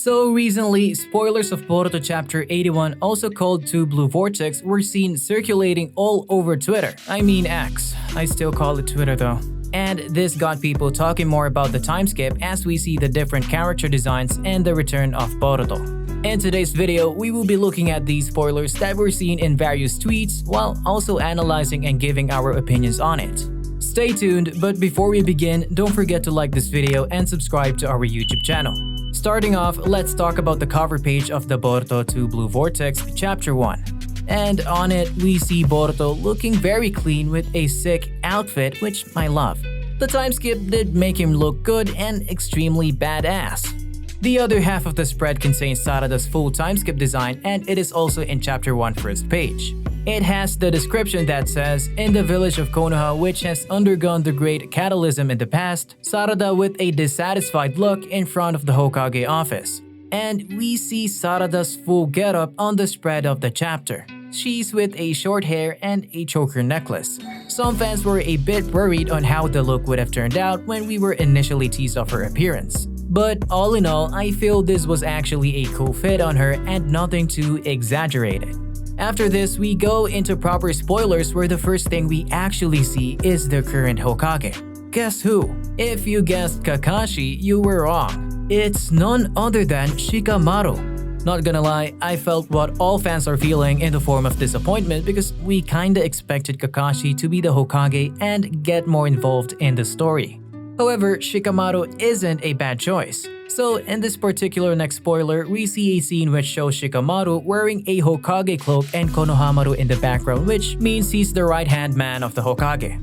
So recently, spoilers of Boruto Chapter 81, also called 2 Blue Vortex, were seen circulating all over Twitter. I mean X. I still call it Twitter though. And this got people talking more about the time skip as we see the different character designs and the return of Boruto. In today's video, we will be looking at these spoilers that were seen in various tweets while also analyzing and giving our opinions on it. Stay tuned, but before we begin, don't forget to like this video and subscribe to our YouTube channel. Starting off, let's talk about the cover page of the Boruto 2 Blue Vortex Chapter 1. And on it, we see Boruto looking very clean with a sick outfit, which I love. The time skip did make him look good and extremely badass. The other half of the spread contains Sarada's full time skip design, and it is also in Chapter 1 first page. It has the description that says, in the village of Konoha, which has undergone the great catalysm in the past, Sarada with a dissatisfied look in front of the Hokage office. And we see Sarada's full getup on the spread of the chapter. She's with a short hair and a choker necklace. Some fans were a bit worried on how the look would have turned out when we were initially teased of her appearance. But all in all, I feel this was actually a cool fit on her and nothing too exaggerated. After this, we go into proper spoilers where the first thing we actually see is the current Hokage. Guess who? If you guessed Kakashi, you were wrong. It's none other than Shikamaru. Not gonna lie, I felt what all fans are feeling in the form of disappointment because we kinda expected Kakashi to be the Hokage and get more involved in the story. However, Shikamaru isn't a bad choice. So in this particular next spoiler, we see a scene which shows Shikamaru wearing a Hokage cloak and Konohamaru in the background, which means he's the right-hand man of the Hokage.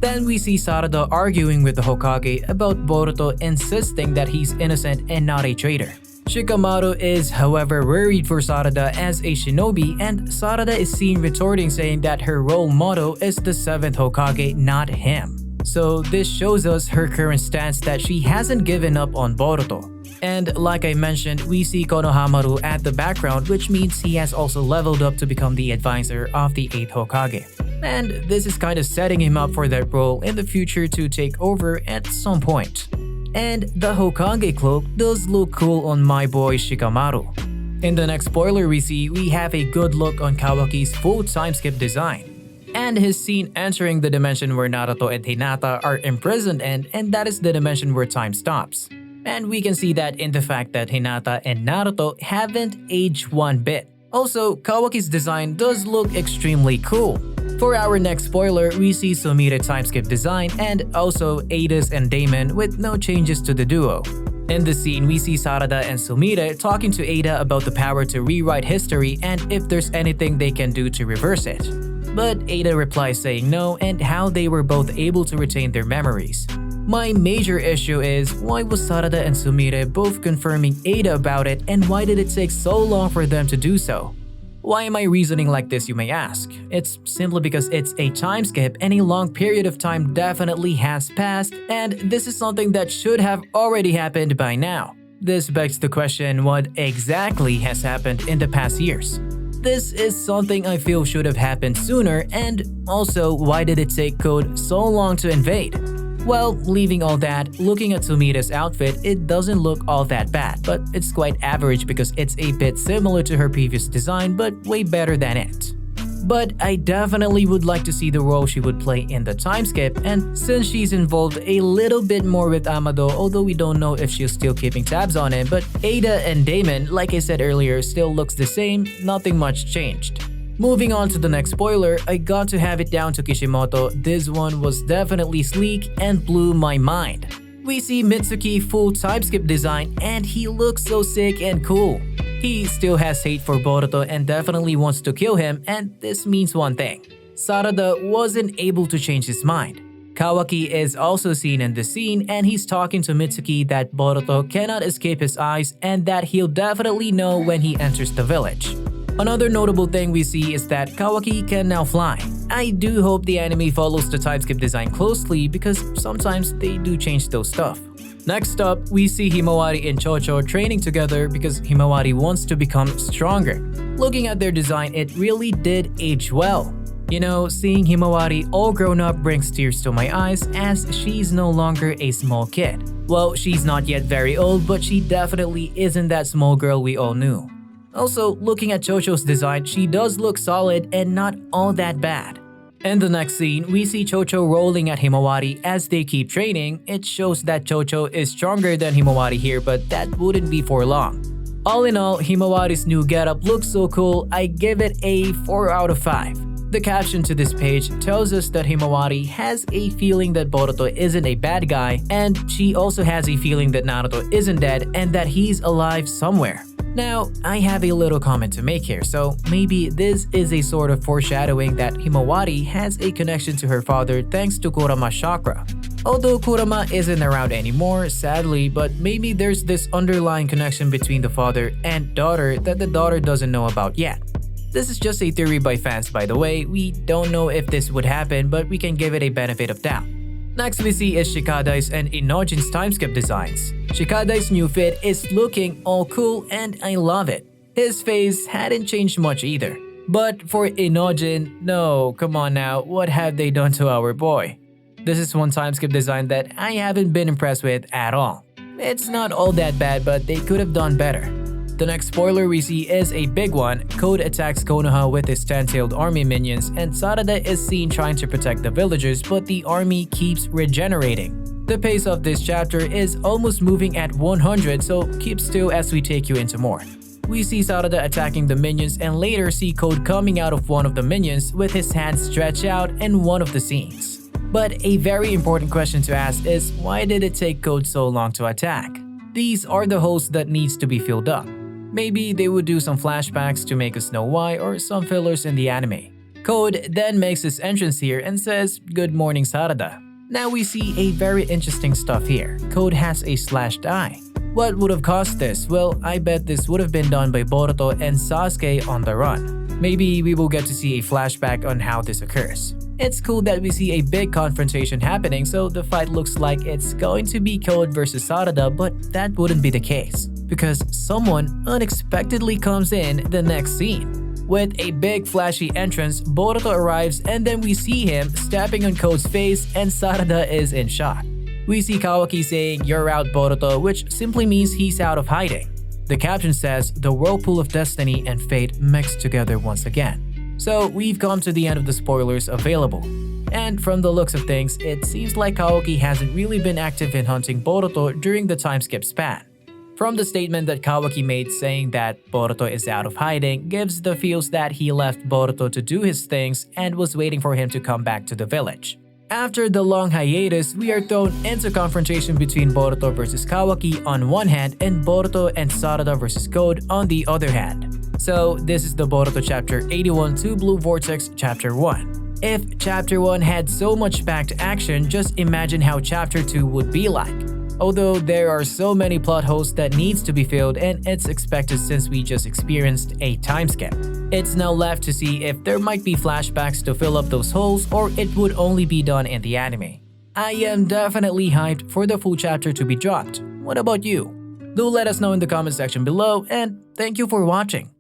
Then we see Sarada arguing with the Hokage about Boruto insisting that he's innocent and not a traitor. Shikamaru is, however, worried for Sarada as a shinobi, and Sarada is seen retorting saying that her role model is the 7th Hokage, not him. So this shows us her current stance that she hasn't given up on Boruto. And like I mentioned, we see Konohamaru at the background, which means he has also leveled up to become the advisor of the 8th Hokage. And this is kind of setting him up for that role in the future to take over at some point. And the Hokage cloak does look cool on my boy Shikamaru. In the next spoiler we have a good look on Kawaki's full time skip design. And his scene entering the dimension where Naruto and Hinata are imprisoned in, and that is the dimension where time stops. And we can see that in the fact that Hinata and Naruto haven't aged one bit. Also, Kawaki's design does look extremely cool. For our next spoiler, we see Sumire timeskip design and also Ada's and Damon with no changes to the duo. In the scene, we see Sarada and Sumire talking to Ada about the power to rewrite history and if there's anything they can do to reverse it. But Ada replies saying no and how they were both able to retain their memories. My major issue is, why was Sarada and Sumire both confirming Ada about it and why did it take so long for them to do so? Why am I reasoning like this, you may ask? It's simply because it's a time skip and a long period of time definitely has passed, and this is something that should have already happened by now. This begs the question, what exactly has happened in the past years? This is something I feel should have happened sooner, and also, why did it take Code so long to invade? Well, leaving all that, looking at Sumire's outfit, it doesn't look all that bad, but it's quite average because it's a bit similar to her previous design, but way better than it. But I definitely would like to see the role she would play in the time skip, and since she's involved a little bit more with Amado, although we don't know if she's still keeping tabs on him, but Ada and Damon, like I said earlier, still looks the same, nothing much changed. Moving on to the next spoiler, I got to have it down to Kishimoto. This one was definitely sleek and blew my mind. We see Mitsuki full time skip design and he looks so sick and cool. He still has hate for Boruto and definitely wants to kill him, and this means one thing. Sarada wasn't able to change his mind. Kawaki is also seen in the scene and he's talking to Mitsuki that Boruto cannot escape his eyes and that he'll definitely know when he enters the village. Another notable thing we see is that Kawaki can now fly. I do hope the anime follows the timeskip design closely because sometimes they do change those stuff. Next up, we see Himawari and Chocho training together because Himawari wants to become stronger. Looking at their design, it really did age well. You know, seeing Himawari all grown up brings tears to my eyes as she's no longer a small kid. Well, she's not yet very old, but she definitely isn't that small girl we all knew. Also, looking at Chocho's design, she does look solid and not all that bad. In the next scene, we see Chocho rolling at Himawari as they keep training. It shows that Chocho is stronger than Himawari here, but that wouldn't be for long. All in all, Himawari's new getup looks so cool, I give it a 4 out of 5. The caption to this page tells us that Himawari has a feeling that Boruto isn't a bad guy, and she also has a feeling that Naruto isn't dead and that he's alive somewhere. Now, I have a little comment to make here, so maybe this is a sort of foreshadowing that Himawari has a connection to her father thanks to Kurama's chakra. Although Kurama isn't around anymore, sadly, but maybe there's this underlying connection between the father and daughter that the daughter doesn't know about yet. This is just a theory by fans, by the way. We don't know if this would happen, but we can give it a benefit of doubt. Next we see is Shikadai's and Inojin's timeskip designs. Shikadai's new fit is looking all cool and I love it. His face hadn't changed much either. But for Inojin, no, come on now, what have they done to our boy? This is one timeskip design that I haven't been impressed with at all. It's not all that bad, but they could have done better. The next spoiler we see is a big one. Code attacks Konoha with his 10-tailed army minions and Sarada is seen trying to protect the villagers, but the army keeps regenerating. The pace of this chapter is almost moving at 100, so keep still as we take you into more. We see Sarada attacking the minions and later see Code coming out of one of the minions with his hands stretched out in one of the scenes. But a very important question to ask is, why did it take Code so long to attack? These are the holes that needs to be filled up. Maybe they would do some flashbacks to make us know why or some fillers in the anime. Code then makes his entrance here and says, "Good morning, Sarada." Now we see a very interesting stuff here. Code has a slashed eye. What would have caused this? Well, I bet this would have been done by Boruto and Sasuke on the run. Maybe we will get to see a flashback on how this occurs. It's cool that we see a big confrontation happening, so the fight looks like it's going to be Code versus Sarada, but that wouldn't be the case, because someone unexpectedly comes in the next scene. With a big flashy entrance, Boruto arrives and then we see him stepping on Code's face and Sarada is in shock. We see Kawaki saying, "You're out, Boruto," which simply means he's out of hiding. The caption says, "The whirlpool of destiny and fate mixed together once again." So we've come to the end of the spoilers available. And from the looks of things, it seems like Kawaki hasn't really been active in hunting Boruto during the time skip span. From the statement that Kawaki made saying that Boruto is out of hiding gives the feels that he left Boruto to do his things and was waiting for him to come back to the village. After the long hiatus, we are thrown into confrontation between Boruto versus Kawaki on one hand and Boruto and Sarada versus Code on the other hand. So this is the Boruto Chapter 81 to Blue Vortex Chapter 1. If Chapter 1 had so much packed action, just imagine how Chapter 2 would be like. Although there are so many plot holes that needs to be filled and it's expected since we just experienced a time skip. It's now left to see if there might be flashbacks to fill up those holes or it would only be done in the anime. I am definitely hyped for the full chapter to be dropped. What about you? Do let us know in the comment section below and thank you for watching.